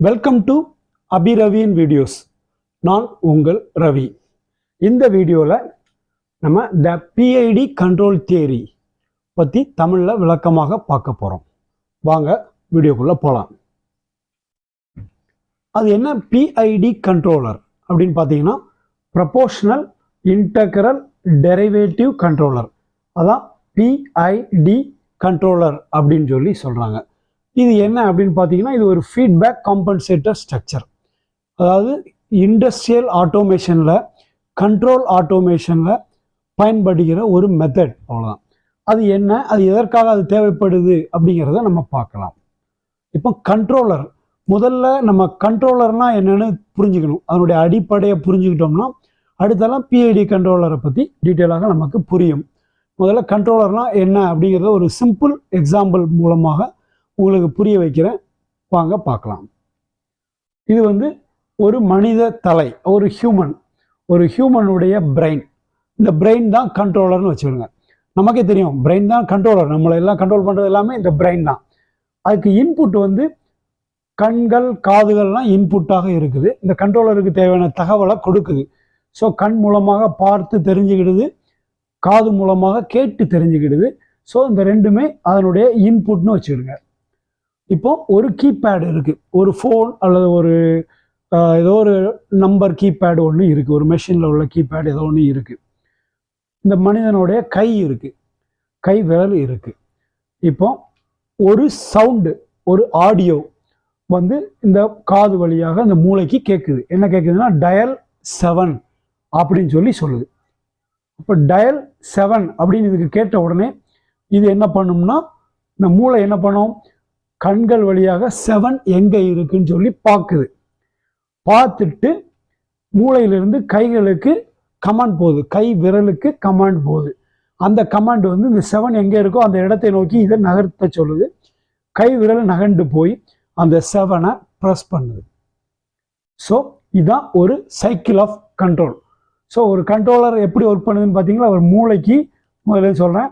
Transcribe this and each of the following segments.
Welcome to அபிரவியின் videos. நான் உங்கள் ரவி. இந்த வீடியோவில் நம்ம த பிஐடி கண்ட்ரோல் தியரி பற்றி தமிழில் விளக்கமாக பார்க்க போகிறோம். வாங்க வீடியோக்குள்ளே போகலாம். அது என்ன பிஐடி கண்ட்ரோலர் அப்படின்னு பார்த்தீங்கன்னா ப்ரொபோர்ஷனல் இன்டெக்ரல் டெரிவேட்டிவ் கண்ட்ரோலர். அதான் பிஐடி கண்ட்ரோலர் அப்படின்னு சொல்லி சொல்கிறாங்க. இது என்ன அப்படின்னு பார்த்தீங்கன்னா, இது ஒரு ஃபீட்பேக் காம்பன்சேட்டர் ஸ்ட்ரக்சர். அதாவது இண்டஸ்ட்ரியல் ஆட்டோமேஷனில், கண்ட்ரோல் ஆட்டோமேஷனில் பயன்படுகிற ஒரு மெத்தட். அவ்வளோதான். அது என்ன, அது எதற்காக அது தேவைப்படுது அப்படிங்கிறத நம்ம பார்க்கலாம். இப்போ கண்ட்ரோலர், முதல்ல நம்ம கண்ட்ரோலர்னால் என்னென்னு புரிஞ்சுக்கணும். அதனுடைய அடிப்படையை புரிஞ்சுக்கிட்டோம்னா அடுத்தெல்லாம் பிஐடி கண்ட்ரோலரை பற்றி டீட்டெயிலாக நமக்கு புரியும். முதல்ல கண்ட்ரோலர்னால் என்ன அப்படிங்கிறத ஒரு சிம்பிள் எக்ஸாம்பிள் மூலமாக உங்களுக்கு புரிய வைக்கிறேன். வாங்க பார்க்கலாம். இது ஒரு மனித தலை, ஒரு ஹியூமனுடைய பிரெயின். இந்த பிரெயின் தான் கண்ட்ரோலர்னு வச்சுக்கோங்க. நமக்கே தெரியும் பிரெயின் தான் கண்ட்ரோலர். நம்மளை எல்லாம் கண்ட்ரோல் பண்ணுறது எல்லாமே இந்த பிரெயின் தான். அதுக்கு இன்புட் கண்கள், காதுகள்லாம் இன்புட்டாக இருக்குது. இந்த கண்ட்ரோலருக்கு தேவையான தகவலை கொடுக்குது. ஸோ கண் மூலமாக பார்த்து தெரிஞ்சுக்கிடுது, காது மூலமாக கேட்டு தெரிஞ்சுக்கிடுது. ஸோ இந்த ரெண்டுமே அதனுடைய இன்புட்னு வச்சுக்கிடுங்க. இப்போ ஒரு கீபேடு இருக்குது, ஒரு ஃபோன் அல்லது ஒரு ஏதோ ஒரு நம்பர் கீபேடு ஒன்று இருக்குது, ஒரு மெஷினில் உள்ள கீபேடு ஏதோ ஒன்று இருக்குது. இந்த மனிதனுடைய கை இருக்குது, கை விரல் இருக்குது. இப்போ ஒரு சவுண்டு, ஒரு ஆடியோ இந்த காது வழியாக இந்த மூளைக்கு கேட்குது. என்ன கேட்குதுன்னா டயல் 7 அப்படின்னு சொல்லுது. இப்போ டயல் 7 அப்படின்னு இதுக்கு கேட்ட உடனே இது என்ன பண்ணும்னா, இந்த மூளை என்ன பண்ணும், கண்கள் வழியாக 7 எங்கே இருக்குன்னு சொல்லி பார்க்குது. பார்த்துட்டு மூளையிலிருந்து கைகளுக்கு கமாண்ட் போகுது, கை விரலுக்கு கமாண்ட் போகுது. அந்த கமாண்ட் இந்த 7 எங்கே இருக்கோ அந்த இடத்தை நோக்கி இதை நகர்த்த சொல்லுது. கை விரல் நகர்ந்து போய் அந்த 7 ப்ரெஸ் பண்ணுது. ஸோ இதுதான் ஒரு சைக்கிள் ஆஃப் கண்ட்ரோல். ஸோ ஒரு கண்ட்ரோலர் எப்படி ஒர்க் பண்ணுதுன்னு பார்த்தீங்களா, ஒரு மூளைக்கு முதல்ல சொல்கிறேன்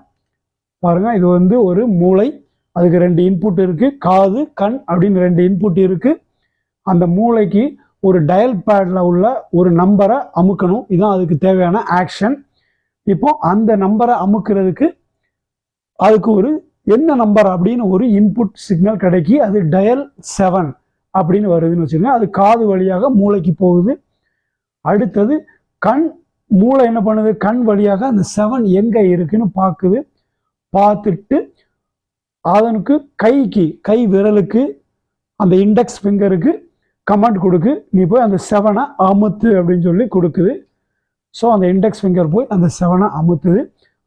பாருங்கள். இது ஒரு மூளை, அதுக்கு 2 இன்புட் இருக்குது, காது கண் அப்படின்னு 2 இன்புட் இருக்குது. அந்த மூளைக்கு ஒரு டயல் பேடில் உள்ள ஒரு நம்பரை அமுக்கணும். இதுதான் அதுக்கு தேவையான ஆக்ஷன். இப்போ அந்த நம்பரை அமுக்கிறதுக்கு அதுக்கு என்ன நம்பர் அப்படின்னு ஒரு இன்புட் சிக்னல் கிடைக்கி அது டயல் 7 அப்படின்னு வருதுன்னு வச்சுக்கோங்க. அது காது வழியாக மூளைக்கு போகுது. அடுத்தது மூளை என்ன பண்ணுது, கண் வழியாக அந்த 7 எங்கே இருக்குன்னு பார்க்குது. பார்த்துட்டு அதனுக்கு கை விரலுக்கு அந்த இண்டெக்ஸ் ஃபிங்கருக்கு கமாண்ட் கொடுக்கு, நீ போய் அந்த 7 அமுத்து அப்படின்னு சொல்லி கொடுக்குது. ஸோ அந்த இண்டெக்ஸ் ஃபிங்கர் போய் அந்த 7 அமுத்துது.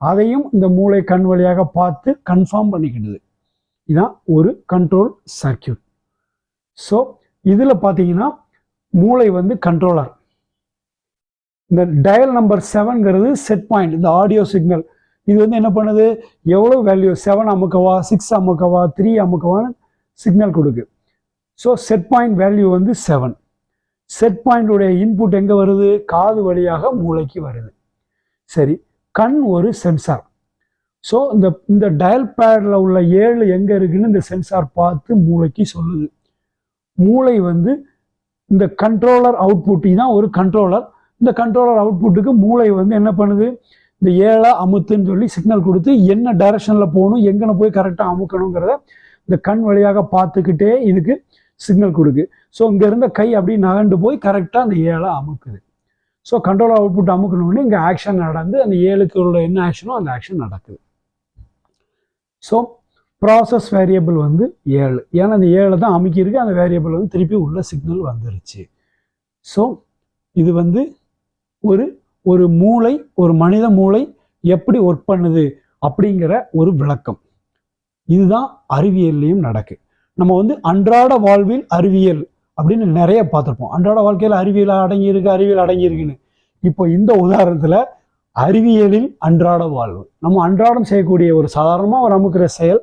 அதையும் இந்த மூளை கண் வழியாக பார்த்து கன்ஃபார்ம் பண்ணிக்கிடுது. இதுதான் ஒரு கண்ட்ரோல் சர்க்கியூட். ஸோ இதில் பார்த்தீங்கன்னா மூளை கண்ட்ரோலர். இந்த டயல் நம்பர் 7ங்கிறது செட் பாயிண்ட், இந்த ஆடியோ சிக்னல். இது என்ன பண்ணுது, எவ்வளோ வேல்யூ 7 அமுக்கவா, 6 அமுக்கவா, 3 அமுக்கவான்னு சிக்னல் கொடுக்கு. So set point value 7. Set பாயிண்டுடைய இன்புட் எங்கே வருது, காது வழியாக மூளைக்கு வருது. சரி, கண் ஒரு சென்சார். ஸோ இந்த டயல் பேடில் உள்ள 7 எங்கே இருக்குன்னு இந்த சென்சார் பார்த்து மூளைக்கு சொல்லுது. மூளை இந்த கண்ட்ரோலர் அவுட்புட் தான் ஒரு கண்ட்ரோலர். இந்த கண்ட்ரோலர் அவுட்புட்டுக்கு மூளை என்ன பண்ணுது, இந்த 7 அமுத்துன்னு சொல்லி சிக்னல் கொடுத்து என்ன டைரக்ஷனில் போகணும், எங்கே போய் கரெக்டாக அமுக்கணுங்கிறத இந்த கண் வழியாக பார்த்துக்கிட்டே இதுக்கு சிக்னல் கொடுக்கு. ஸோ இங்கே இருந்த கை அப்படியே நகண்டு போய் கரெக்டாக அந்த 7 அமுக்குது. ஸோ கண்ட்ரோலர் அவுட்புட் அமுக்கணும்னு இங்கே ஆக்ஷன் நடந்து அந்த 7க்கு உள்ள என்ன ஆக்ஷனோ அந்த ஆக்ஷன் நடக்குது. ஸோ ப்ராசஸ் வேரியபிள் 7, ஏன்னா அந்த 7 தான் அமுக்கியிருக்கு. அந்த வேரியபிள் திருப்பி உள்ள சிக்னல் வந்துருச்சு. ஸோ இது ஒரு மூளை, ஒரு மனித மூளை எப்படி ஒர்க் பண்ணுது அப்படிங்கிற ஒரு விளக்கம். இதுதான் அறிவியல்லையும் நடக்கு. நம்ம அன்றாட வாழ்வில் அறிவியல் அப்படின்னு நிறைய பார்த்துருப்போம். அன்றாட வாழ்க்கையில் அறிவியல் அடங்கியிருக்குன்னு. இப்போ இந்த உதாரணத்தில் அறிவியலில் அன்றாட வாழ்வு, நம்ம அன்றாடம் செய்யக்கூடிய ஒரு சாதாரணமாக அமுக்கிற செயல்,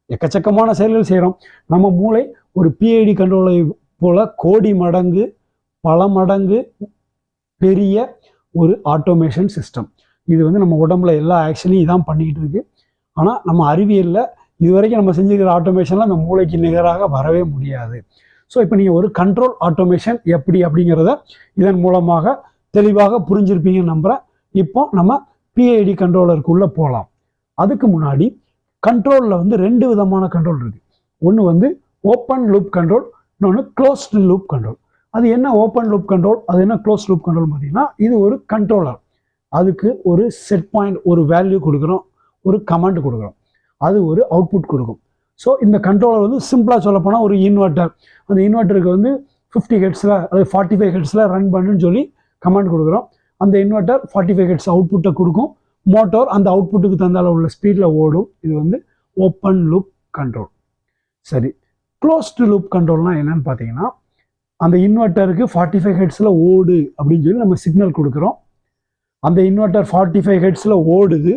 எக்கச்சக்கமான செயல்கள் செய்கிறோம். நம்ம மூளை ஒரு பிஐடி கண்ட்ரோலை போல கோடி மடங்கு, பல மடங்கு பெரிய ஒரு ஆட்டோமேஷன் சிஸ்டம். இது நம்ம உடம்புல எல்லா ஆக்ஷனையும் இதான் பண்ணிக்கிட்டு இருக்கு. ஆனால் நம்ம அறிவியலில் இதுவரைக்கும் நம்ம செஞ்சுக்கிற ஆட்டோமேஷன்லாம் அந்த மூளைக்கு நிகராக வரவே முடியாது. ஸோ இப்போ நீங்கள் ஒரு கண்ட்ரோல் ஆட்டோமேஷன் எப்படி அப்படிங்கிறத இதன் மூலமாக தெளிவாக புரிஞ்சிருப்பீங்கன்னு நம்புகிறேன். இப்போ நம்ம பிஐடி கண்ட்ரோலருக்குள்ளே போகலாம். அதுக்கு முன்னாடி கண்ட்ரோலில் வந்து 2 விதமான கண்ட்ரோல் இருக்குது. ஒன்று வந்து ஓப்பன் லூப் கண்ட்ரோல், இன்னொன்று க்ளோஸ்டு லூப் கண்ட்ரோல். அது என்ன ஓப்பன் லூப் கண்ட்ரோல், அது என்ன க்ளோஸ் லூப் கண்ட்ரோல் பார்த்தீங்கன்னா, இது ஒரு கண்ட்ரோலர். அதுக்கு ஒரு செட் பாயிண்ட், ஒரு வேல்யூ கொடுக்குறோம், ஒரு கமாண்ட் கொடுக்குறோம், அது ஒரு அவுட்புட் கொடுக்கும். ஸோ இந்த கண்ட்ரோலர் வந்து சிம்பிளாக சொல்லப்போனால் ஒரு இன்வெர்ட்டர். அந்த இன்வெர்ட்டருக்கு வந்து 50 ஹெர்ட்ஸில் அல்லது 45 ஹெர்ட்ஸில் ரன் பண்ணுன்னு சொல்லி கமாண்ட் கொடுக்குறோம். அந்த இன்வெர்ட்டர் 45 ஹெர்ட்ஸ் அவுட்புட்டை கொடுக்கும். மோட்டார் அந்த அவுட்புட்டுக்கு தந்தால உள்ள ஸ்பீடில் ஓடும். இது வந்து ஓப்பன் லூப் கண்ட்ரோல். சரி, க்ளோஸ்டு லூப் கண்ட்ரோல்னால் என்னன்னு பார்த்தீங்கன்னா, அந்த இன்வெர்ட்டருக்கு 45 ஹெர்ட்ஸில் ஓடு அப்படின்னு சொல்லி நம்ம சிக்னல் கொடுக்குறோம். அந்த இன்வெர்ட்டர் 45 ஹெர்ட்ஸில் ஓடுது.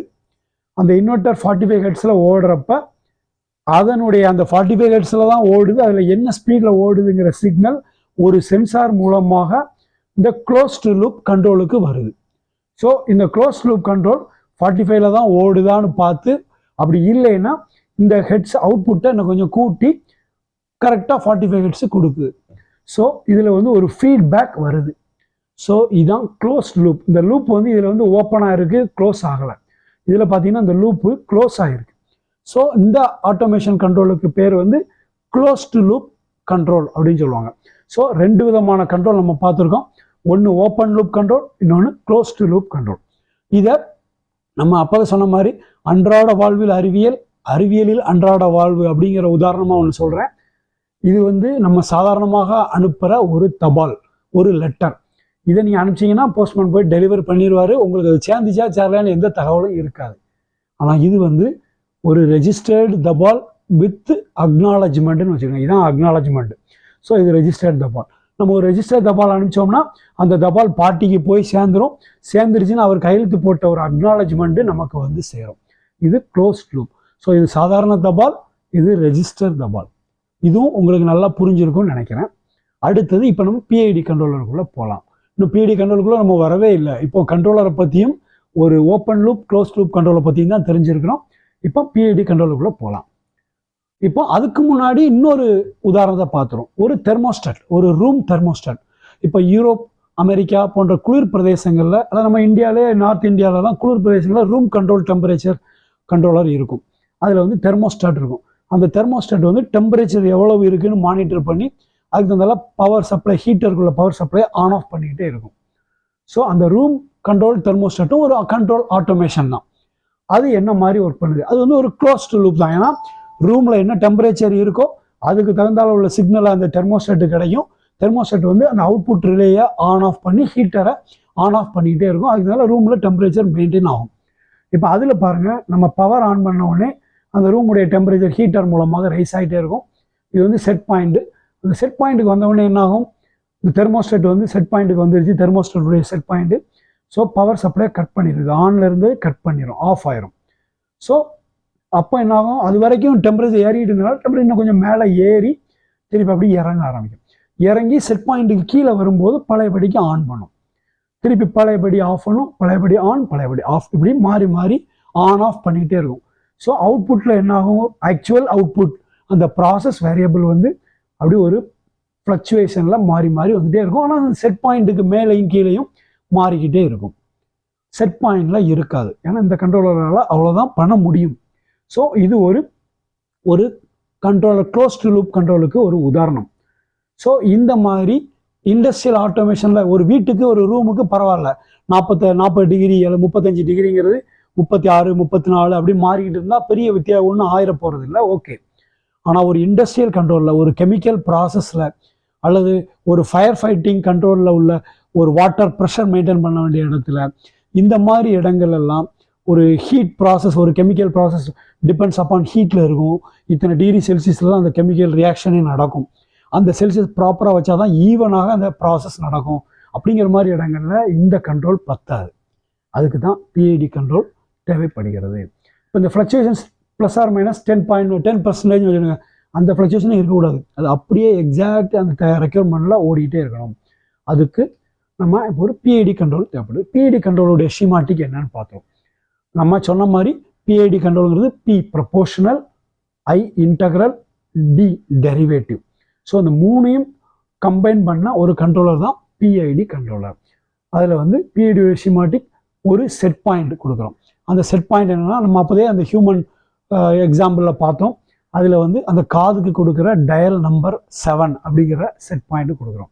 அந்த இன்வெர்ட்டர் 45 ஹெர்ட்ஸில் ஓடுறப்ப அதனுடைய அந்த 45 ஹெர்ட்ஸில் தான் ஓடுது. அதில் என்ன ஸ்பீடில் ஓடுதுங்கிற சிக்னல் ஒரு சென்சார் மூலமாக இந்த க்ளோஸ்டு லூப் கண்ட்ரோலுக்கு வருது. ஸோ இந்த க்ளோஸ்ட் லூப் கண்ட்ரோல் 45ல் தான் ஓடுதான்னு பார்த்து, அப்படி இல்லைன்னா இந்த ஹெட்ஸ் அவுட்புட்டை இன்னும் கொஞ்சம் கூட்டி கரெக்டாக 45 ஹெட்ஸு கொடுக்குது. ஸோ இதில் வந்து ஒரு ஃபீட்பேக் வருது. ஸோ இதுதான் க்ளோஸ்ட் லூப். இந்த லூப் வந்து இதில் வந்து ஓப்பனாக இருக்குது, க்ளோஸ் ஆகலை. இதில் பார்த்தீங்கன்னா இந்த லூப்பு க்ளோஸ் ஆகிருக்கு. ஸோ இந்த ஆட்டோமேஷன் கண்ட்ரோலுக்கு பேர் வந்து க்ளோஸ்டு லூப் கண்ட்ரோல் அப்படின்னு சொல்லுவாங்க. ஸோ 2 விதமான கண்ட்ரோல் நம்ம பார்த்துருக்கோம். ஒன்று ஓப்பன் லூப் கண்ட்ரோல், இன்னொன்று க்ளோஸ்டு லூப் கண்ட்ரோல். இதை நம்ம அப்போ சொன்ன மாதிரி அன்றாட வாழ்வில் அறிவியலில் அன்றாட வாழ்வு அப்படிங்கிற உதாரணமாக ஒன்று சொல்கிறேன். இது வந்து நம்ம சாதாரணமாக அனுப்புகிற ஒரு தபால், ஒரு லெட்டர். இதை நீங்கள் அனுப்பிச்சிங்கன்னா போஸ்ட்மேன் போய் டெலிவரி பண்ணிடுவார். உங்களுக்கு அது சேர்ந்துச்சா சேரலான்னு எந்த தகவலும் இருக்காது. ஆனால் இது வந்து ஒரு ரெஜிஸ்டர்டு தபால் வித் அக்னாலஜ்மெண்ட்னு வச்சுக்கோங்க. இதுதான் அக்னாலஜ்மெண்ட். ஸோ இது ரெஜிஸ்டர்டு தபால். நம்ம ஒரு ரெஜிஸ்டர் தபால் அனுப்பிச்சோம்னா அந்த தபால் பார்ட்டிக்கு போய் சேர்ந்துருச்சுன்னு அவர் கையெழுத்து போட்ட ஒரு அக்னாலஜ்மெண்ட்டு நமக்கு வந்து சேரும். இது க்ளோஸ்ட் லூப். ஸோ இது சாதாரண தபால், இது ரெஜிஸ்டர் தபால். இதுவும் உங்களுக்கு நல்லா புரிஞ்சிருக்கும்னு நினைக்கிறேன். அடுத்தது இப்போ நம்ம பிஐடி கண்ட்ரோலருக்குள்ளே போகலாம். இன்னும் பிஐடி கண்ட்ரோலுக்குள்ளே நம்ம வரவே இல்லை. இப்போ கண்ட்ரோலரை பற்றியும் ஒரு ஓப்பன் லூப் க்ளோஸ் லூப் கண்ட்ரோலை பற்றியும் தான் தெரிஞ்சிருக்கிறோம். இப்போ பிஐடி கண்ட்ரோலுக்குள்ளே போகலாம். இப்போ அதுக்கு முன்னாடி இன்னொரு உதாரணத்தை பார்த்துரும். ஒரு தெர்மோஸ்டாட், ஒரு ரூம் தெர்மோஸ்டாட். இப்போ யூரோப், அமெரிக்கா போன்ற குளிர் பிரதேசங்களில், அதாவது நம்ம இந்தியாவிலே நார்த் இந்தியாவிலலாம் குளிர் பிரதேசங்களில் ரூம் கண்ட்ரோல் டெம்பரேச்சர் கண்ட்ரோலர் இருக்கும். அதில் வந்து தெர்மோஸ்டாட் இருக்கும். அந்த தெர்மோஸ்டாட் வந்து டெம்பரேச்சர் எவ்வளவு இருக்குன்னு மானிட்டர் பண்ணி அதுக்கு தந்தால பவர் சப்ளை, ஹீட்டருக்குள்ள பவர் சப்ளை ஆன் ஆஃப் பண்ணிக்கிட்டே இருக்கும். ஸோ அந்த ரூம் கண்ட்ரோல் தெர்மோஸ்டாட்டும் ஒரு கண்ட்ரோல் ஆட்டோமேஷன் தான். அது என்ன மாதிரி ஒர்க் பண்ணுது, அது வந்து ஒரு க்ளோஸ்டு லூப் தான். ஏன்னா ரூமில் என்ன டெம்பரேச்சர் இருக்கோ அதுக்கு தகுந்தால உள்ள சிக்னல் அந்த தெர்மோஸ்டாட்டு கிடைக்கும். தெர்மோஸ்டாட் வந்து அந்த அவுட்புட் ரிலேயை ஆன் ஆஃப் பண்ணி ஹீட்டரை ஆன் ஆஃப் பண்ணிக்கிட்டே இருக்கும். அதனால ரூமில் டெம்பரேச்சர் மெயின்டைன் ஆகும். இப்போ அதில் பாருங்கள், நம்ம பவர் ஆன் பண்ண உடனே அந்த ரூமுடைய டெம்பரேச்சர் ஹீட்டர் மூலமாக ரைஸ் ஆகிட்டே இருக்கும். இது வந்து செட் பாயிண்ட்டு. அந்த செட் பாயிண்ட்டுக்கு வந்தவுடனே என்ன ஆகும், இந்த தெர்மோஸ்டாட் வந்து செட் பாயிண்ட்டுக்கு வந்துருச்சு, தெர்மோஸ்டாட்டுடைய set point. So power supply cut பண்ணிடுது, ஆன்லேருந்து கட் பண்ணிடும், ஆஃப் ஆயிரும். ஸோ அப்போ என்ன ஆகும், அது வரைக்கும் டெம்பரேச்சர் ஏறிட்டு இருந்தனால டெம்பரேச்சர் இன்னும் கொஞ்சம் மேலே ஏறி திருப்பி அப்படி இறங்க ஆரம்பிக்கும். இறங்கி செட் பாயிண்ட்டுக்கு கீழே வரும்போது பழையபடிக்கு ஆன் பண்ணும், திருப்பி பழையபடி ஆஃப் பண்ணும், பழையபடி ஆன், பழையபடி ஆஃப், இப்படி மாறி மாறி ஆன் ஆஃப் பண்ணிக்கிட்டே இருக்கும். ஸோ அவுட்புட்டில் என்ன ஆகும், ஆக்சுவல் அவுட்புட் அந்த ப்ராசஸ் வேரியபிள் வந்து அப்படி ஒரு ஃப்ளக்சுவேஷனில் மாறி மாறி வந்துகிட்டே இருக்கும். ஆனால் அந்த செட் பாயிண்ட்டுக்கு மேலேயும் கீழேயும் மாறிக்கிட்டே இருக்கும். செட் பாயிண்டில் இருக்காது. ஏன்னா இந்த கண்ட்ரோலரால் அவ்வளோதான் பண்ண முடியும். ஸோ இது ஒரு கண்ட்ரோலர், க்ளோஸ்டு லூப் கண்ட்ரோலுக்கு ஒரு உதாரணம். ஸோ இந்த மாதிரி இண்டஸ்ட்ரியல் ஆட்டோமேஷனில் ஒரு வீட்டுக்கு, ஒரு ரூமுக்கு பரவாயில்ல 40 டிகிரி அல்லது 35 டிகிரிங்கிறது 36, 34 அப்படி மாறிக்கிட்டு இருந்தால் பெரிய வித்தியாசம் ஒன்றும் ஆயிர போகிறது இல்லை, ஓகே. ஆனால் ஒரு இண்டஸ்ட்ரியல் கண்ட்ரோலில், ஒரு கெமிக்கல் ப்ராசஸில் அல்லது ஒரு ஃபயர் ஃபைட்டிங் கண்ட்ரோலில் உள்ள ஒரு வாட்டர் ப்ரெஷர் மெயின்டைன் பண்ண வேண்டிய இடத்துல, இந்த மாதிரி இடங்கள் எல்லாம் ஒரு ஹீட் ப்ராசஸ், ஒரு கெமிக்கல் ப்ராசஸ் டிபெண்ட்ஸ் அப்பான் ஹீட்டில் இருக்கும். இத்தனை டிகிரி செல்சியஸில் தான் அந்த கெமிக்கல் ரியாக்ஷனே நடக்கும். அந்த செல்சியஸ் ப்ராப்பராக வச்சா தான் ஈவனாக அந்த ப்ராசஸ் நடக்கும். அப்படிங்கிற மாதிரி இடங்களில் இந்த கண்ட்ரோல் பத்தாது. அதுக்கு தான் பிஐடி கண்ட்ரோல் தேவைப்படுகிறது. இப்போ இந்த ஃப்ளக்சுவேஷன்ஸ் ப்ளஸ் ஆர் மைனஸ் 10% வச்சுருங்க, அந்த ஃப்ளக்சுவேஷனே இருக்கக்கூடாது. அது அப்படியே எக்ஸாக்ட் அந்த ரெக்யர்மெண்ட்டில் ஓடிக்கிட்டே இருக்கணும். அதுக்கு நம்ம இப்போ ஒரு பிஐடி கண்ட்ரோல் தேவைப்படுது. பிஐடி கண்ட்ரோலுடைய ஸ்கீமாட்டிக் என்னன்னு பார்த்தோம். நம்ம சொன்ன மாதிரி பிஐடி கண்ட்ரோலுங்கிறது P proportional, I integral, D derivative. So அந்த மூணையும் கம்பைன் பண்ண ஒரு கண்ட்ரோலர் தான் பிஐடி கண்ட்ரோலர். அதில் வந்து பிஐடி ஸ்கீமாட்டிக் ஒரு செட் பாயிண்ட் கொடுக்குறோம். அந்த செட் பாயிண்ட் என்னென்னா நம்ம அப்போதே அந்த ஹியூமன் எக்ஸாம்பிளில் பார்த்தோம். அதில் வந்து அந்த காதுக்கு கொடுக்குற டயல் நம்பர் 7 அப்படிங்கிற செட் பாயிண்ட் கொடுக்குறோம்.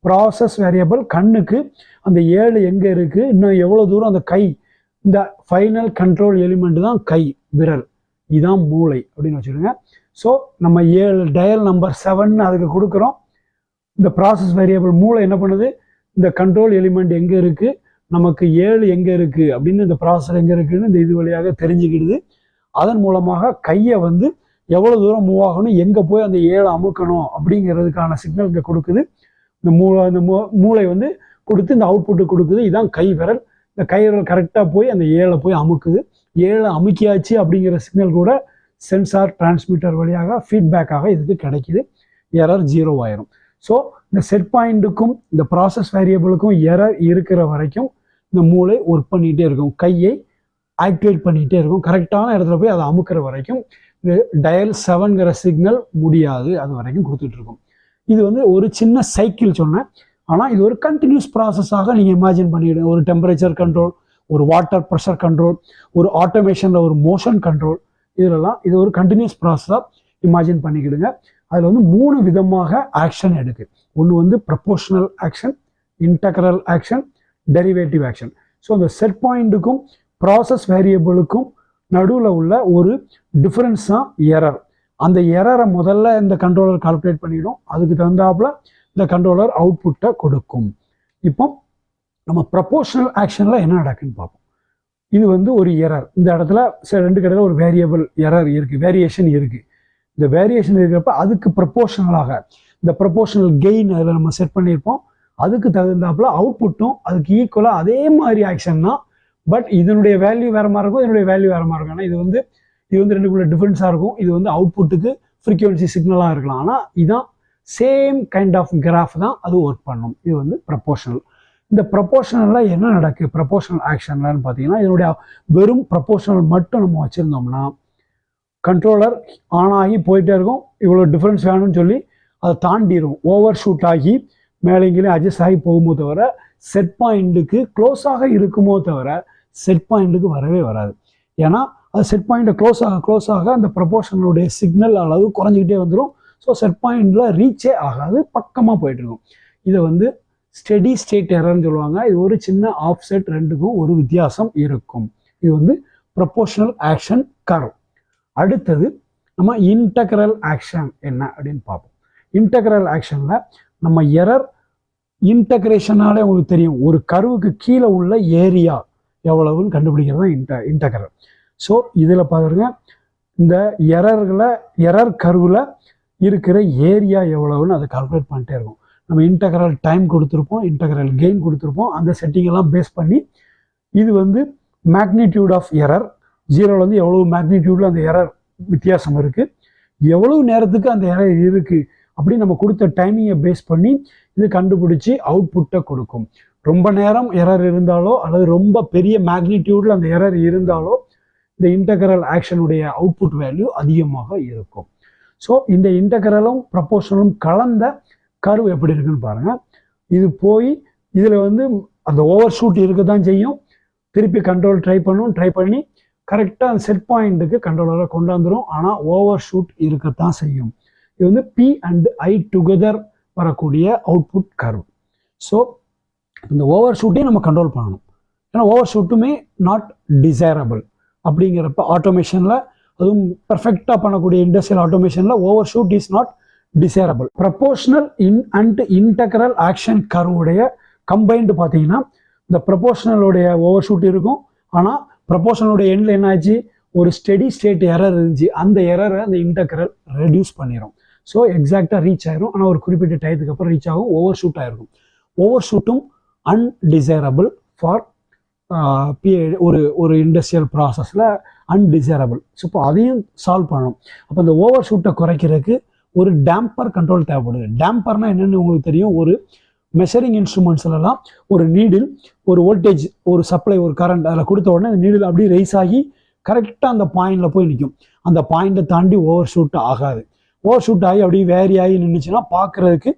ப்ராசஸ் வேரியபிள் கண்ணுக்கு அந்த 7 எங்கே இருக்குது, இன்னும் எவ்வளோ தூரம் அந்த கை, இந்த ஃபைனல் கண்ட்ரோல் எலிமெண்ட் தான் கை விரல், இதுதான் மூளை அப்படின்னு வச்சுருங்க. ஸோ நம்ம 7 டயல் நம்பர் 7 அதுக்கு கொடுக்குறோம். இந்த ப்ராசஸ் வேரியபிள் மூளை என்ன பண்ணுது, இந்த கண்ட்ரோல் எலிமெண்ட் எங்கே இருக்குது, நமக்கு 7 எங்கே இருக்குது அப்படின்னு இந்த ப்ராசஸர் எங்கே இருக்குதுன்னு இந்த இது வழியாக தெரிஞ்சுக்கிடுது. அதன் மூலமாக கையை வந்து எவ்வளோ தூரம் மூவ் ஆகணும், எங்கே போய் அந்த 7 அமுக்கணும் அப்படிங்கிறதுக்கான சிக்னல் இங்கே கொடுக்குது. இந்த மூளை வந்து கொடுத்து இந்த அவுட்புட்டு கொடுக்குது. இதுதான் கை விரல். இந்த கை விரல் கரெக்டாக போய் அந்த 7 போய் அமுக்குது. 7 அமுக்கியாச்சு அப்படிங்கிற சிக்னல் கூட சென்சார் டிரான்ஸ்மிட்டர் வழியாக ஃபீட்பேக்காக இதுக்கு கிடைக்குது. எரர் 0 ஆயிரும். ஸோ இந்த செட் பாயிண்ட்டுக்கும் இந்த ப்ராசஸ் வேரியபிளுக்கும் எரர் இருக்கிற வரைக்கும் இந்த மூளை ஒர்க் பண்ணிகிட்டே இருக்கும், கையை ஆக்டிவேட் பண்ணிகிட்டே இருக்கும். கரெக்டான இடத்துல போய் அதை அமுக்கிற வரைக்கும் இந்த டயல் 7ங்கிற சிக்னல் முடியாது, அது வரைக்கும் கொடுத்துட்ருக்கும். இது வந்து ஒரு சின்ன சைக்கிள் சொன்னேன். ஆனால் இது ஒரு கண்டினியூஸ் ப்ராசஸாக நீங்கள் இமேஜின் பண்ணிவிடுங்க. ஒரு டெம்பரேச்சர் கண்ட்ரோல், ஒரு வாட்டர் ப்ரெஷர் கண்ட்ரோல், ஒரு ஆட்டோமேஷனில் ஒரு மோஷன் கண்ட்ரோல், இதிலெல்லாம் இது ஒரு கண்டினியூஸ் ப்ராசஸாக இமேஜின் பண்ணிக்கிடுங்க. அதில் வந்து 3 விதமாக ஆக்ஷன் எடுக்கு. ஒன்று வந்து proportional action, integral action, derivative action. So அந்த செட் பாயிண்ட்டுக்கும் ப்ராசஸ் வேரியபிளுக்கும் நடுவில் உள்ள ஒரு டிஃப்ரென்ஸ் தான் எரர். அந்த எரரை முதல்ல இந்த கண்ட்ரோலர் கால்குலேட் பண்ணிடும். அதுக்கு தகுந்தாப்புல இந்த கண்ட்ரோலர் அவுட்புட்டை கொடுக்கும். இப்போ நம்ம ப்ரப்போர்ஷனல் ஆக்ஷனில் என்ன நடக்குன்னு பார்ப்போம். இது வந்து ஒரு எரர். இந்த இடத்துல 2 கடையில் ஒரு வேரியபிள் எரர் இருக்குது, வேரியேஷன் இருக்குது. இந்த வேரியேஷன் இருக்கிறப்ப அதுக்கு ப்ரப்போர்ஷனலாக இந்த ப்ரப்போர்ஷனல் கெயின் அதில் நம்ம செட் பண்ணியிருப்போம். அதுக்கு தகுந்தாப்புல அவுட்புட்டும் அதுக்கு ஈக்குவலாக அதே மாதிரி ஆக்ஷன் தான். பட் இதனுடைய வேல்யூ வேறு மாதிரி இருக்கும், இதனுடைய வேல்யூ வேறு மாதிரி இருக்கும். ஆனால் இது வந்து 2க்குள்ள டிஃப்ரென்ஸாக இருக்கும். இது வந்து அவுட்புட்டுக்கு ஃப்ரீக்வன்சி சிக்னலாக இருக்கலாம். ஆனால் இதுதான் சேம் கைண்ட் ஆஃப் கிராஃப் தான் அது ஒர்க் பண்ணும். இது வந்து ப்ரப்போர்ஷனல். இந்த ப்ரப்போர்ஷனலில் என்ன நடக்குது ப்ரப்போர்ஷனல் ஆக்ஷன்லன்னு பார்த்தீங்கன்னா, இதனுடைய வெறும் ப்ரப்போர்ஷனல் மட்டும் நம்ம வச்சுருந்தோம்னா கண்ட்ரோலர் ஆன் ஆகி போயிட்டே இருக்கும். இவ்வளோ டிஃப்ரென்ஸ் வேணும்னு சொல்லி அதை தாண்டிடும், ஓவர் ஷூட் ஆகி மேலேங்கிலையும் அட்ஜஸ்ட் ஆகி போகுமோ தவிர செட் பாயிண்ட்டுக்கு க்ளோஸாக இருக்குமோ தவிர செட் பாயிண்ட்டுக்கு வரவே வராது. ஏன்னா அது செட் பாயிண்ட்டை க்ளோஸ் ஆக அந்த ப்ரப்போர்ஷனுடைய சிக்னல் அளவு குறைஞ்சிக்கிட்டே வந்துடும். ஸோ செட் பாயிண்டில் ரீச்சே ஆகாது, பக்கமாக போயிட்டுருக்கும். இதை வந்து ஸ்டெடி ஸ்டேட் எரர்னு சொல்லுவாங்க. இது ஒரு சின்ன ஆஃப்செட், ரெண்டுக்கும் ஒரு வித்தியாசம் இருக்கும். இது வந்து ப்ரப்போர்ஷனல் ஆக்ஷன் கர்வ். அடுத்தது நம்ம இன்டெக்ரல் ஆக்ஷன் என்ன அப்படின்னு பார்ப்போம். இன்டெக்ரல் ஆக்ஷனில் நம்ம எரர் இன்டெக்ரேஷனாலே உங்களுக்கு தெரியும், ஒரு கர்வுக்கு கீழே உள்ள ஏரியா எவ்வளவுன்னு கண்டுபிடிக்கிறது தான் இன்டெக்ரல். ஸோ இதில் பாருங்க, இந்த எரர் கர்வில் இருக்கிற ஏரியா எவ்வளவுன்னு அதை கால்குலேட் பண்ணிட்டே இருக்கும். நம்ம இன்டெக்ரல் டைம் கொடுத்துருப்போம், இன்டெக்ரல் கெயின் கொடுத்துருப்போம். அந்த செட்டிங்கெல்லாம் பேஸ் பண்ணி இது வந்து மேக்னிடியூட் ஆஃப் எரர், 0லேருந்து எவ்வளவு மேக்னிடியூடில் அந்த எரர் வித்தியாசம் இருக்குது, எவ்வளவு நேரத்துக்கு அந்த எரர் இருக்குது அப்படின்னு நம்ம கொடுத்த டைமிங்கை பேஸ் பண்ணி இது கண்டுபிடிச்சி அவுட்புட்டை கொடுக்கும். ரொம்ப நேரம் எரர் இருந்தாலோ அல்லது ரொம்ப பெரிய மேக்னிடியூடில் அந்த எரர் இருந்தாலோ இந்த இன்டெக்ரல் ஆக்ஷனுடைய அவுட்புட் வேல்யூ அதிகமாக இருக்கும். ஸோ இந்த இன்டெக்ரலும் ப்ரப்போர்ஷனலும் கலந்த கர்வ் எப்படி இருக்குன்னு பாருங்கள். இது போய் இதில் வந்து அந்த ஓவர் ஷூட் இருக்க தான் செய்யும். திருப்பி கண்ட்ரோல் ட்ரை பண்ணி கரெக்டாக அந்த செட் பாயிண்ட்டுக்கு கண்ட்ரோலரை கொண்டாந்துடும். ஆனால் ஓவர் ஷூட் இருக்கத்தான் செய்யும். இது வந்து P அண்ட் I டுகெதர் வரக்கூடிய அவுட்புட் கர்வ். ஸோ இந்த ஓவர் ஷூட்டையும் நம்ம கண்ட்ரோல் பண்ணணும். ஏன்னா ஓவர் ஷூட்டுமே நாட் டிசைரபிள். அப்படிங்கிறப்ப ஆட்டோமேஷனில், அதுவும் பர்ஃபெக்டாக பண்ணக்கூடிய இண்டஸ்ட்ரியல் ஆட்டோமேஷனில் overshoot is not desirable. Proportional and integral action கர்வுடைய கம்பைன்டு பார்த்தீங்கன்னா இந்த ப்ரப்போர்ஷனலுடைய ஓவர் ஷூட் இருக்கும். ஆனால் ப்ரப்போர்ஷனலுடைய எண்டில் என்ன ஆச்சு, ஒரு ஸ்டெடி ஸ்டேட் எரர் இருந்துச்சு. அந்த எரரை அந்த இன்டெக்ரல் ரெடியூஸ் பண்ணிடும். ஸோ எக்ஸாக்டாக ரீச் ஆயிரும். ஆனால் ஒரு குறிப்பிட்ட டயத்துக்கு அப்புறம் ரீச் ஆகும். ஓவர் ஷூட் ஆகிருக்கும். ஓவர் ஷூட்டும் அன்டிசைரபிள் ஃபார் ஒரு இண்டஸ்ட்ரியல் ப்ராசஸில் அன்டிசைரபிள். ஸோ இப்போ அதையும் சால்வ் பண்ணணும். அப்போ இந்த ஓவர் ஷூட்டை குறைக்கிறதுக்கு ஒரு டேம்பர் கண்ட்ரோல் தேவைப்படுது. டேம்பர்னால் என்னென்னு உங்களுக்கு தெரியும். ஒரு மெஷரிங் இன்ஸ்ட்ருமெண்ட்ஸ்லாம் ஒரு நீடில் ஒரு வோல்டேஜ், ஒரு சப்ளை, ஒரு கரண்ட் அதில் கொடுத்த உடனே அந்த நீடில் அப்படியே ரைஸ் ஆகி கரெக்டாக அந்த பாயிண்டில் போய் நிற்கும். அந்த பாயிண்டை தாண்டி ஓவர் ஷூட் ஆகாது. ஓவர் ஷூட் ஆகி அப்படியே வேரி ஆகி நின்றுச்சுன்னா பார்க்குறதுக்கு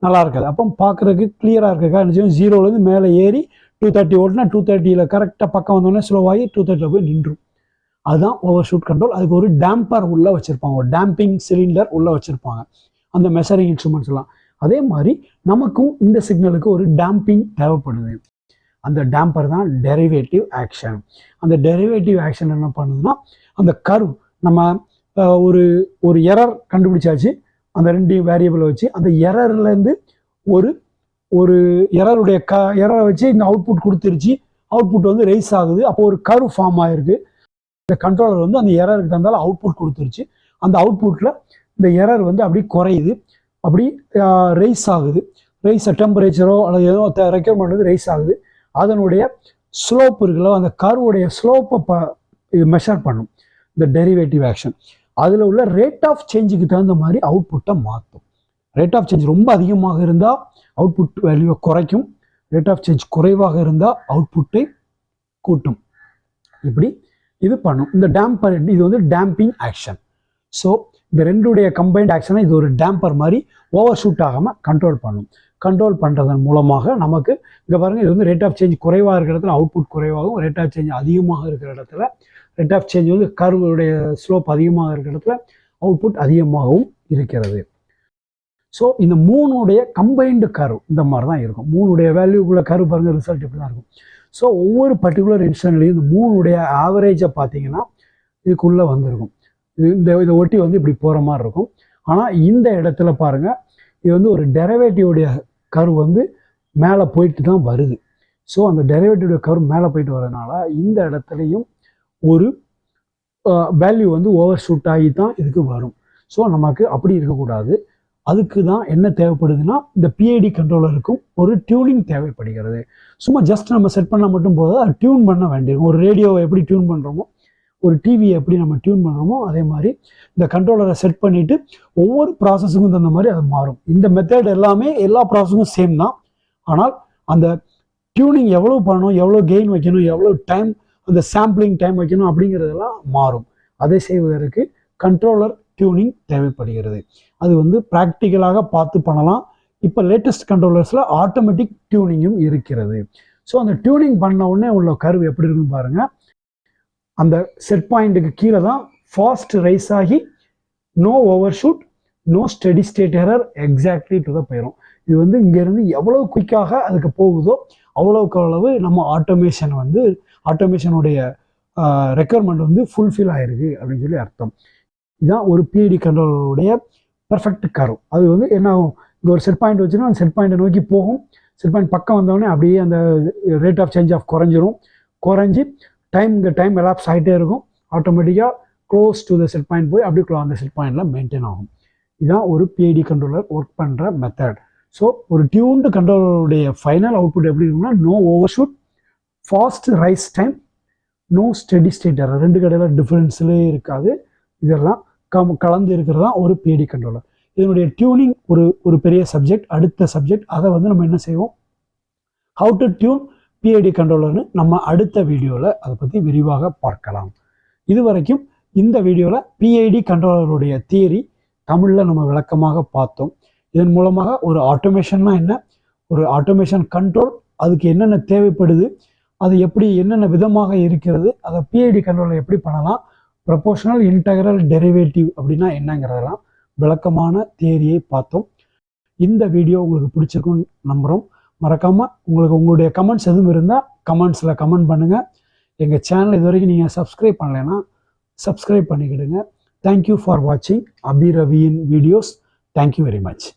நல்லா இருக்காது. அப்போ பார்க்குறதுக்கு கிளியராக இருக்கா நினச்சோம் 0லேருந்து மேலே ஏறி 230 ஓட்டுனா 230 கரெக்டாக பக்கம் வந்தோடனே ஸ்லோவாகி 230 போய் நின்றும். அதுதான் ஓவர் ஷூட் கண்ட்ரோல். அதுக்கு ஒரு டேம்பர் உள்ளே வச்சுருப்பாங்க, ஒரு டேம்பிங் சிலிண்டர் உள்ளே வச்சுருப்பாங்க அந்த மெஷரிங் இன்ஸ்ட்ருமெண்ட்ஸ் எல்லாம். அதே மாதிரி நமக்கும் இந்த சிக்னலுக்கு ஒரு டேம்பிங் தேவைப்படுது. அந்த டேம்பர் தான் டெரிவேட்டிவ் ஆக்ஷன். அந்த டெரிவேட்டிவ் ஆக்ஷன் என்ன பண்ணுதுன்னா, அந்த கர்வ் நம்ம ஒரு ஒரு எரர் கண்டுபிடிச்சாச்சு, அந்த 2 வேரியபிளை வச்சு அந்த எரர்லேருந்து ஒரு எரருடைய எரரை வச்சு இங்கே அவுட்புட் கொடுத்துருச்சு. அவுட்புட் வந்து ரைஸ் ஆகுது. அப்போ ஒரு கர்வ் ஃபார்ம் ஆகிருக்கு. இந்த கண்ட்ரோலர் வந்து அந்த எரருக்கு தந்தாலும் அவுட்புட் கொடுத்துருச்சு. அந்த அவுட்புட்டில் இந்த எரர் வந்து அப்படி குறையுது, அப்படி ரைஸ் ஆகுது. ரைஸ் டெம்பரேச்சரோ அல்லது ஏதோ ரெக்யர்மெண்ட் வந்து ரைஸ் ஆகுது. அதனுடைய ஸ்லோப் இருக்குல்ல, அந்த கர்வுடைய ஸ்லோப்பை மெஷர் பண்ணும் இந்த டெரிவேட்டிவ் ஆக்ஷன். அதில் உள்ள ரேட் ஆஃப் சேஞ்சுக்கு தகுந்த மாதிரி அவுட்புட்டை மாற்றும். ரேட் ஆஃப் சேஞ்ச் ரொம்ப அதிகமாக இருந்தால் அவுட்புட் வேல்யூவை குறைக்கும், ரேட் ஆஃப் சேஞ்ச் குறைவாக இருந்தால் அவுட்புட்டை கூட்டும். இப்படி இது பண்ணும். இந்த டேம்பர் இது வந்து டேம்பிங் ஆக்ஷன். ஸோ இந்த ரெண்டுடைய கம்பைன்ட் ஆக்ஷனை இது ஒரு டேம்பர் மாதிரி ஓவர் ஷூட் ஆகாமல் கண்ட்ரோல் பண்ணும். கண்ட்ரோல் பண்ணுறதன் மூலமாக நமக்கு இங்கே பாருங்கள், இது வந்து ரேட் ஆஃப் சேஞ்ச் குறைவாக இருக்கிற இடத்துல அவுட்புட் குறைவாகவும், ரேட் ஆஃப் சேஞ்ச் அதிகமாக இருக்கிற இடத்துல ரேட் ஆஃப் சேஞ்ச் வந்து கர்வுடைய ஸ்லோப் அதிகமாக இருக்கிற இடத்துல அவுட்புட் அதிகமாகவும் இருக்கிறது. ஸோ இந்த 3உடைய கம்பைன்டு கர்வ் இந்த மாதிரி தான் இருக்கும். 3உடைய வேல்யூக்குள்ள கர்வ் பாருங்கள், ரிசல்ட் இப்படி தான் இருக்கும். ஸோ ஒவ்வொரு பர்டிகுலர் இன்ஸ்டன்ட்லையும் இந்த 3உடைய ஆவரேஜை பார்த்தீங்கன்னா இதுக்குள்ளே வந்திருக்கும். இதை ஒட்டி வந்து இப்படி போகிற மாதிரி இருக்கும். ஆனால் இந்த இடத்துல பாருங்கள், இது வந்து ஒரு டெரிவேட்டிவோடைய கர்வ் வந்து மேலே போயிட்டு தான் வருது. ஸோ அந்த டெரிவேட்டிவோட கர்வ் மேலே போயிட்டு வரதுனால இந்த இடத்துலையும் ஒரு வேல்யூ வந்து ஓவர் ஷூட் ஆகி தான் இதுக்கு வரும். ஸோ நமக்கு அப்படி இருக்கக்கூடாது. அதுக்கு தான் என்ன தேவைப்படுதுன்னா, இந்த பிஐடி கண்ட்ரோலருக்கும் ஒரு டியூனிங் தேவைப்படுகிறது. சும்மா ஜஸ்ட் நம்ம செட் பண்ணால் மட்டும் போதும், அது டியூன் பண்ண வேண்டியிருக்கும். ஒரு ரேடியோவை எப்படி டியூன் பண்ணுறோமோ, ஒரு டிவியை எப்படி நம்ம டியூன் பண்ணுறோமோ, அதே மாதிரி இந்த கண்ட்ரோலரை செட் பண்ணிவிட்டு ஒவ்வொரு ப்ராசஸுக்கும் தகுந்த மாதிரி அது மாறும். இந்த மெத்தட் எல்லாமே எல்லா ப்ராசஸுக்கும் சேம் தான். ஆனால் அந்த டியூனிங் எவ்வளோ பண்ணணும், எவ்வளோ கெயின் வைக்கணும், எவ்வளோ டைம் அந்த சாம்பிளிங் டைம் வைக்கணும் அப்படிங்கிறதெல்லாம் மாறும். அதை செய்வதற்கு கண்ட்ரோலர் டியூனிங் தேவைப்படுகிறது. அது வந்து ப்ராக்டிக்கலாக பார்த்து பண்ணலாம். இப்போ லேட்டஸ்ட் கண்ட்ரோலர்ஸில் ஆட்டோமேட்டிக் டியூனிங்கும் இருக்கிறது. ஸோ அந்த டியூனிங் பண்ண உடனே உள்ள கர்வ் எப்படி இருக்குன்னு பாருங்கள். அந்த செட் பாயிண்ட்டுக்கு கீழே தான் ஃபாஸ்ட் ரைஸ் ஆகி no overshoot, no steady state error, exactly to தான் போயிடும். இது வந்து இங்கேருந்து எவ்வளோ குயிக்காக அதுக்கு போகுதோ அவ்வளோக்கு அவ்வளவு நம்ம ஆட்டோமேஷனுடைய ரெக்குயர்மெண்ட் வந்து ஃபுல்ஃபில் ஆகிருக்கு அப்படின்னு சொல்லி அர்த்தம். இதுதான் ஒரு பிஐடி கண்ட்ரோலருடைய பெர்ஃபெக்ட் கர்வ். அது வந்து என்ன ஆகும், இங்கே ஒரு செட் பாயிண்ட் வச்சுன்னா அந்த செட் பாயிண்ட்டை நோக்கி போகும். செட் பாயிண்ட் பக்கம் வந்தோடனே அப்படியே அந்த ரேட் ஆஃப் சேஞ்ச் ஆஃப் குறைஞ்சி டைம் எலாப்ஸ் ஆகிட்டே இருக்கும். ஆட்டோமேட்டிக்காக close to the set point போய் அப்படியே அந்த செட் பாயிண்டில் மெயின்டைன் ஆகும். இதுதான் ஒரு பிஐடி கண்ட்ரோலர் ஒர்க் பண்ணுற மெத்தட். ஸோ ஒரு டியூன்டு கண்ட்ரோலருடைய ஃபைனல் அவுட்புட் எப்படி இருக்குன்னா, no overshoot, fast rise time, no steady state error. 2 கடையில் டிஃப்ரென்ஸ்லே இருக்காது. இதெல்லாம் கலந்து இருக்கிறது தான் ஒரு பிஐடி கண்ட்ரோலர். இதனுடைய டியூனிங் ஒரு பெரிய சப்ஜெக்ட். அடுத்த சப்ஜெக்ட் அதை வந்து நம்ம என்ன செய்வோம், ஹவு டு டியூன் பிஐடி கண்ட்ரோலர்னு நம்ம அடுத்த வீடியோவில் அதை பற்றி விரிவாக பார்க்கலாம். இதுவரைக்கும் இந்த வீடியோவில் பிஐடி கண்ட்ரோலருடைய தியரி தமிழில் நம்ம விளக்கமாக பார்த்தோம். இதன் மூலமாக ஒரு ஆட்டோமேஷன்னா என்ன, ஒரு ஆட்டோமேஷன் கண்ட்ரோல் அதுக்கு என்னென்ன தேவைப்படுது, அது எப்படி என்னென்ன விதமாக இருக்கிறது, அதை பிஐடி கண்ட்ரோலை எப்படி பண்ணலாம், ப்ரொபோர்ஷனல் இன்டெக்ரல் டெரிவேட்டிவ் அப்படின்னா என்னங்கிறதெல்லாம் விளக்கமான தியரியை பார்த்தோம். இந்த வீடியோ உங்களுக்கு பிடிச்சிருக்குன்னு நம்புகிறோம். மறக்காமல் உங்களுடைய கமெண்ட்ஸ் எதுவும் இருந்தால் கமெண்ட்ஸில் கமெண்ட் பண்ணுங்கள். எங்கள் சேனல் இது வரைக்கும் நீங்கள் சப்ஸ்கிரைப் பண்ணலைன்னா சப்ஸ்கிரைப் பண்ணிக்கிடுங்க. தேங்க்யூ ஃபார் வாட்சிங் அபி ரவியின் வீடியோஸ். Thank you very much.